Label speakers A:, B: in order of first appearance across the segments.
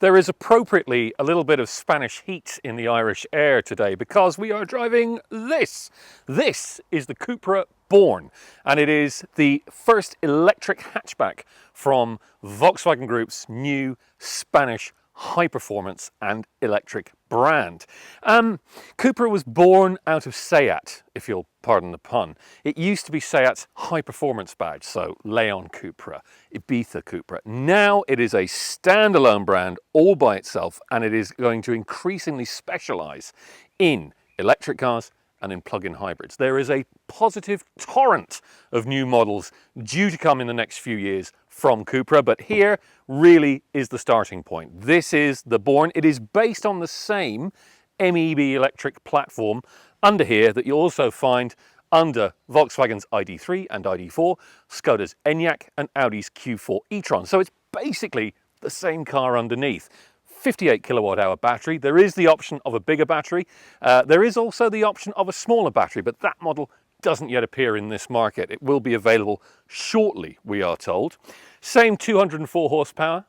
A: There is appropriately a little bit of Spanish heat in the Irish air today because we are driving this. This is the Cupra Born, and it is the first electric hatchback from Volkswagen Group's new Spanish high-performance and electric brand. Cupra was born out of Seat, if you'll pardon the pun. It used to be Seat's high-performance badge, so Leon Cupra, Ibiza Cupra. Now it is a standalone brand all by itself, and it is going to increasingly specialize in electric cars and in plug-in hybrids. There is a positive torrent of new models due to come in the next few years from Cupra, but here really is the starting point. This is the Born. It is based on the same MEB electric platform under here that you'll also find under Volkswagen's ID.3 and ID.4, Skoda's Enyaq and Audi's Q4 e-tron. So it's basically the same car underneath. 58 kilowatt hour battery. There is the option of a bigger battery. There is also the option of a smaller battery, but that model doesn't yet appear in this market. It will be available shortly, we are told. Same 204 horsepower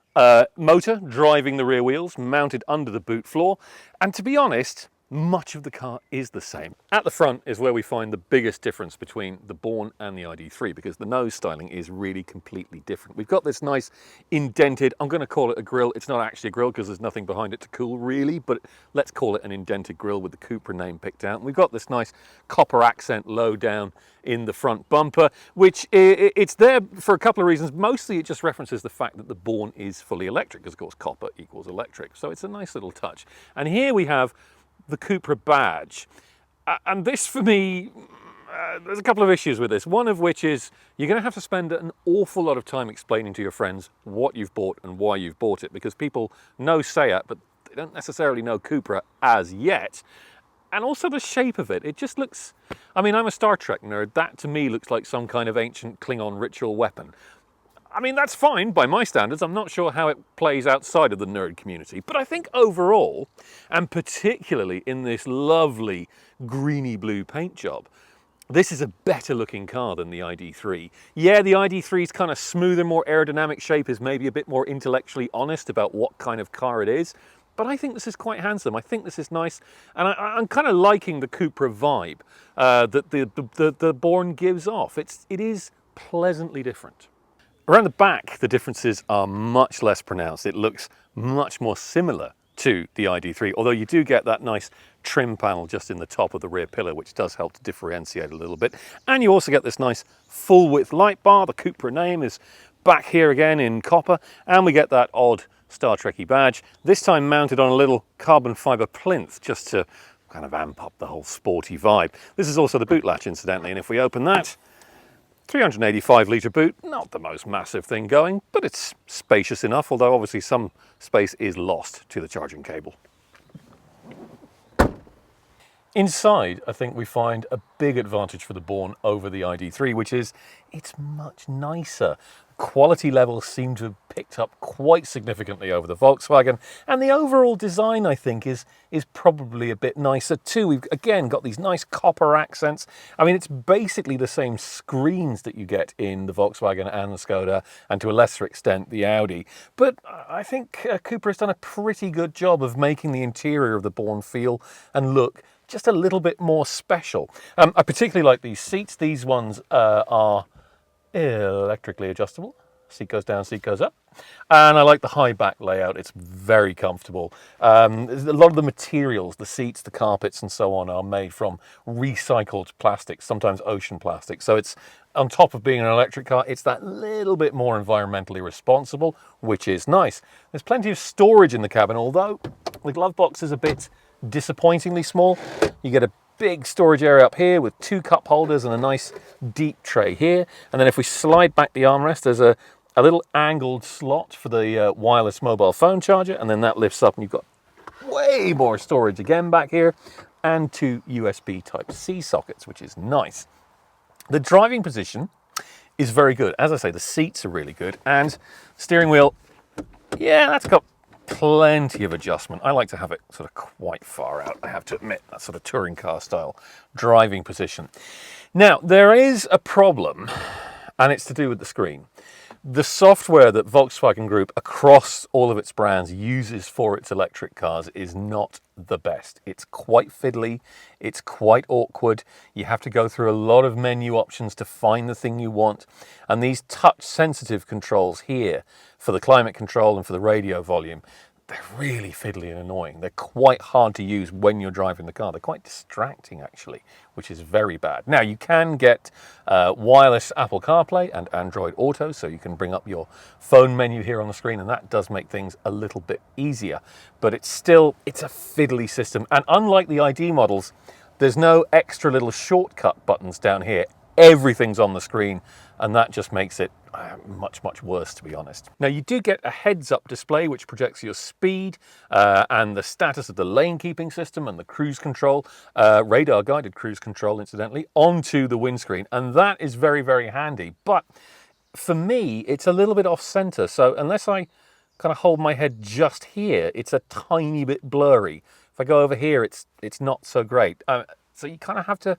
A: motor driving the rear wheels, mounted under the boot floor. And to be honest, much of the car is the same. At the front is where we find the biggest difference between the Born and the ID.3, because the nose styling is really completely different. We've got this nice indented, I'm going to call it a grille. It's not actually a grille because there's nothing behind it to cool really, but let's call it an indented grille with the Cupra name picked out. And we've got this nice copper accent low down in the front bumper, which it's there for a couple of reasons. Mostly it just references the fact that the Born is fully electric, because of course copper equals electric. So it's a nice little touch. And here we have the Cupra badge, and this for me, there's a couple of issues with this. One of which is you're going to have to spend an awful lot of time explaining to your friends what you've bought and why you've bought it, because people know Seat but they don't necessarily know Cupra as yet. And also the shape of it, it just looks, I mean, I'm a Star Trek nerd, that to me looks like some kind of ancient Klingon ritual weapon. I mean, that's fine by my standards. I'm not sure how it plays outside of the nerd community, but I think overall, and particularly in this lovely greeny blue paint job, this is a better looking car than the ID.3. Yeah, the ID.3's kind of smoother, more aerodynamic shape is maybe a bit more intellectually honest about what kind of car it is, but I think this is quite handsome. I think this is nice, and I'm kind of liking the Cupra vibe that the Born gives off. It is pleasantly different. Around the back, the differences are much less pronounced. It looks much more similar to the ID.3, although you do get that nice trim panel just in the top of the rear pillar, which does help to differentiate a little bit. And you also get this nice full width light bar. The Cupra name is back here again in copper, and we get that odd Star Trek-y badge, this time mounted on a little carbon fiber plinth, just to kind of amp up the whole sporty vibe. This is also the boot latch, incidentally, and if we open that, 385 litre boot, not the most massive thing going, but it's spacious enough, although obviously some space is lost to the charging cable. Inside, I think we find a big advantage for the Born over the ID.3, which is it's much nicer. Quality levels seem to have picked up quite significantly over the Volkswagen, and the overall design, I think, is probably a bit nicer too. We've again got these nice copper accents. I mean, it's basically the same screens that you get in the Volkswagen and the Skoda, and to a lesser extent the Audi. But I think Cupra has done a pretty good job of making the interior of the Born feel and look just a little bit more special. I particularly like these seats. These ones are electrically adjustable. Seat goes down, seat goes up. And I like the high back layout. It's very comfortable. A lot of the materials, the seats, the carpets and so on, are made from recycled plastics, sometimes ocean plastic. So it's, on top of being an electric car, it's that little bit more environmentally responsible, which is nice. There's plenty of storage in the cabin, although the glove box is a bit disappointingly small. You get a big storage area up here with 2 cup holders and a nice deep tray here. And then if we slide back the armrest, there's a little angled slot for the wireless mobile phone charger, and then that lifts up and you've got way more storage again back here, and 2 USB Type-C sockets, which is nice. The driving position is very good. As I say, the seats are really good, and steering wheel, yeah, that's got plenty of adjustment. I like to have it sort of quite far out, I have to admit, that sort of touring car style driving position. Now, there is a problem, and it's to do with the screen. The software that Volkswagen Group across all of its brands uses for its electric cars is not the best. It's quite fiddly, it's quite awkward. You have to go through a lot of menu options to find the thing you want. And these touch sensitive controls here for the climate control and for the radio volume, they're really fiddly and annoying. They're quite hard to use when you're driving the car. They're quite distracting, actually, which is very bad. Now, you can get wireless Apple CarPlay and Android Auto, so you can bring up your phone menu here on the screen, and that does make things a little bit easier. But it's a fiddly system. And unlike the ID models, there's no extra little shortcut buttons down here. Everything's on the screen, and that just makes it much, much worse, to be honest. Now, you do get a heads-up display which projects your speed and the status of the lane keeping system and the cruise control, radar-guided cruise control, incidentally, onto the windscreen, and that is very, very handy. But for me, it's a little bit off-center, so unless I kind of hold my head just here, it's a tiny bit blurry. If I go over here, it's not so great. So you kind of have to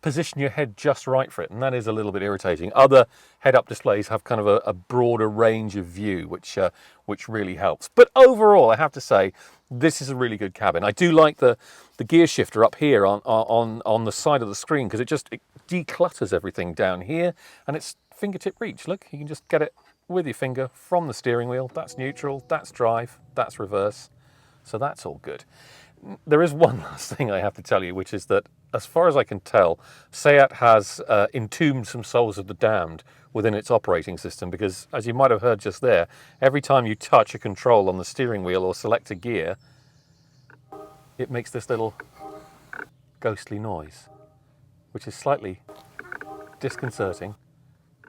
A: position your head just right for it, and that is a little bit irritating. Other head-up displays have kind of a broader range of view, which really helps. But overall, I have to say, this is a really good cabin. I do like the gear shifter up here on the side of the screen, because it declutters everything down here, and it's fingertip reach. Look, you can just get it with your finger from the steering wheel. That's neutral, that's drive, that's reverse, so that's all good. There is one last thing I have to tell you, which is that, as far as I can tell, Seat has entombed some souls of the damned within its operating system, because, as you might have heard just there, every time you touch a control on the steering wheel or select a gear, it makes this little ghostly noise, which is slightly disconcerting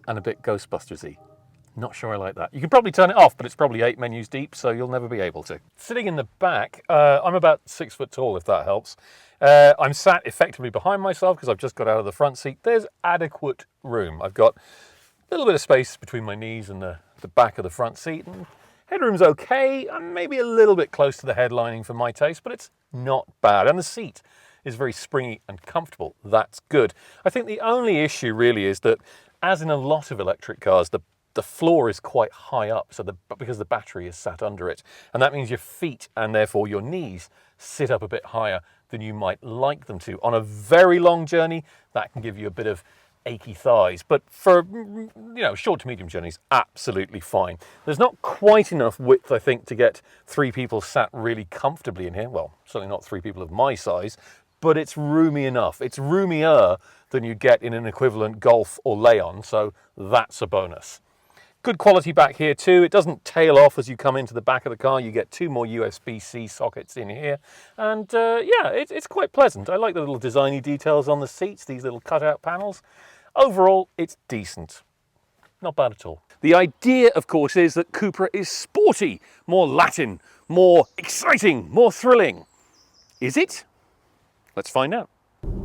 A: and a bit Ghostbusters-y. Not sure I like that. You can probably turn it off, but it's probably 8 menus deep, so you'll never be able to. Sitting in the back, I'm about 6 foot tall, if that helps. I'm sat effectively behind myself because I've just got out of the front seat. There's adequate room. I've got a little bit of space between my knees and the back of the front seat. And headroom's okay. I'm maybe a little bit close to the headlining for my taste, but it's not bad. And the seat is very springy and comfortable. That's good. I think the only issue really is that, as in a lot of electric cars, the floor is quite high up, because the battery is sat under it. And that means your feet, and therefore your knees, sit up a bit higher than you might like them to. On a very long journey, that can give you a bit of achy thighs. But for short to medium journeys, absolutely fine. There's not quite enough width, I think, to get 3 people sat really comfortably in here. Well, certainly not 3 people of my size, but it's roomy enough. It's roomier than you get in an equivalent Golf or Leon, so that's a bonus. Good quality back here too. It doesn't tail off as you come into the back of the car. You get 2 more USB-C sockets in here. And yeah, it's quite pleasant. I like the little designy details on the seats, these little cutout panels. Overall, it's decent. Not bad at all. The idea, of course, is that Cupra is sporty, more Latin, more exciting, more thrilling. Is it? Let's find out.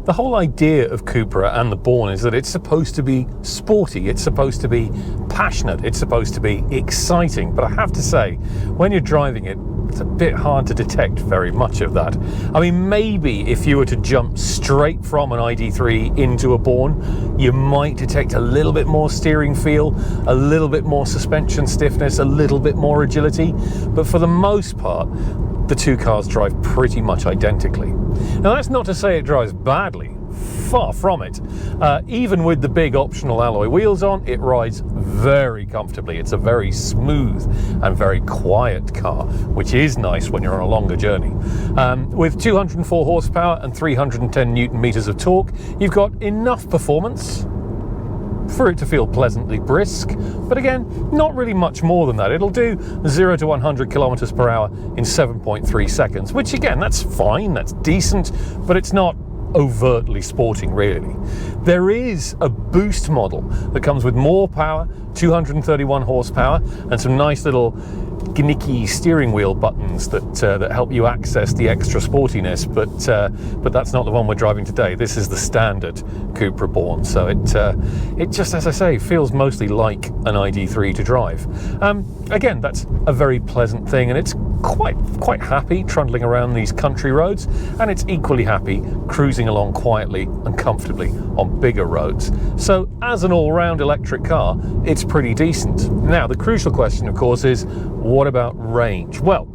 A: The whole idea of Cupra and the Born is that it's supposed to be sporty, it's supposed to be passionate, it's supposed to be exciting. But I have to say, when you're driving it, it's a bit hard to detect very much of that. I mean, maybe if you were to jump straight from an ID.3 into a Born, you might detect a little bit more steering feel, a little bit more suspension stiffness, a little bit more agility. But for the most part, the 2 cars drive pretty much identically. Now, that's not to say it drives badly. Far from it. Even with the big optional alloy wheels on, it rides very comfortably. It's a very smooth and very quiet car, which is nice when you're on a longer journey. With 204 horsepower and 310 Newton meters of torque, you've got enough performance for it to feel pleasantly brisk, but again, not really much more than that. It'll do 0 to 100 kilometers per hour in 7.3 seconds, which again, that's fine, that's decent, but it's not overtly sporting, really. There is a boost model that comes with more power, 231 horsepower, and some nice little gimmicky steering wheel buttons that help you access the extra sportiness, but that's not the one we're driving today. This is the standard Cupra Born, so it just, as I say, feels mostly like an ID.3 to drive. Again, that's a very pleasant thing, and it's quite happy trundling around these country roads, and it's equally happy cruising along quietly and comfortably on bigger roads. So as an all-round electric car, it's pretty decent. Now, the crucial question, of course, is what about range? Well,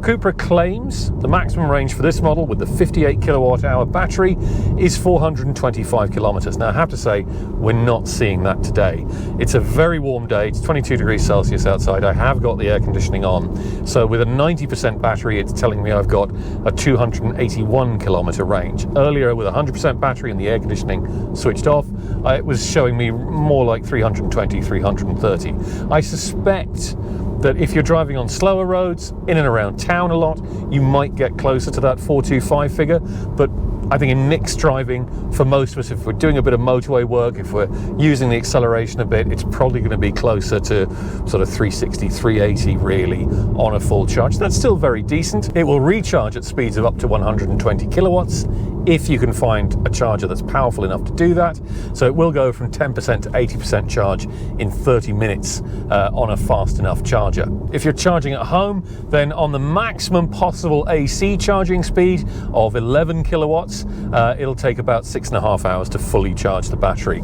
A: Cupra claims the maximum range for this model with the 58 kilowatt hour battery is 425 kilometers. Now, I have to say, we're not seeing that today. It's a very warm day. It's 22 degrees Celsius outside. I have got the air conditioning on. So with a 90% battery, it's telling me I've got a 281 kilometer range. Earlier, with 100% battery and the air conditioning switched off, it was showing me more like 320, 330. I suspect that if you're driving on slower roads, in and around town a lot, you might get closer to that 425 figure, but I think in mixed driving, for most of us, if we're doing a bit of motorway work, if we're using the acceleration a bit, it's probably going to be closer to sort of 360, 380 really on a full charge. That's still very decent. It will recharge at speeds of up to 120 kilowatts if you can find a charger that's powerful enough to do that. So it will go from 10% to 80% charge in 30 minutes on a fast enough charger. If you're charging at home, then on the maximum possible AC charging speed of 11 kilowatts, it'll take about 6.5 hours to fully charge the battery.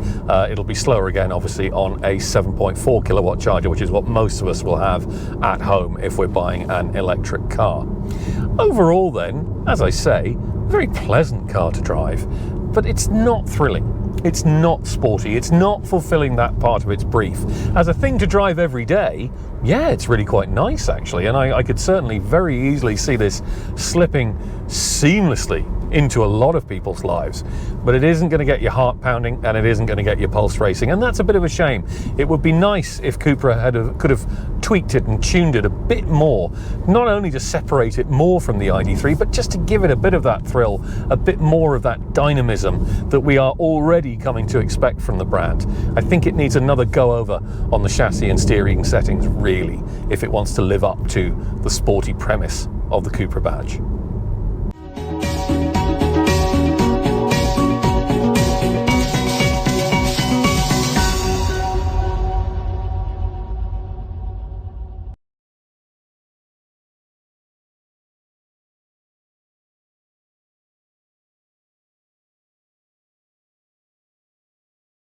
A: It'll be slower again, obviously, on a 7.4 kilowatt charger, which is what most of us will have at home if we're buying an electric car. Overall then, as I say, very pleasant car to drive, but it's not thrilling. It's not sporty. It's not fulfilling that part of its brief. As a thing to drive every day, yeah, it's really quite nice actually, and I could certainly very easily see this slipping seamlessly into a lot of people's lives, but it isn't going to get your heart pounding and it isn't going to get your pulse racing, and that's a bit of a shame. It would be nice if Cupra could have tweaked it and tuned it a bit more, not only to separate it more from the ID.3, but just to give it a bit of that thrill, a bit more of that dynamism that we are already coming to expect from the brand. I think it needs another go over on the chassis and steering settings really, if it wants to live up to the sporty premise of the Cupra badge.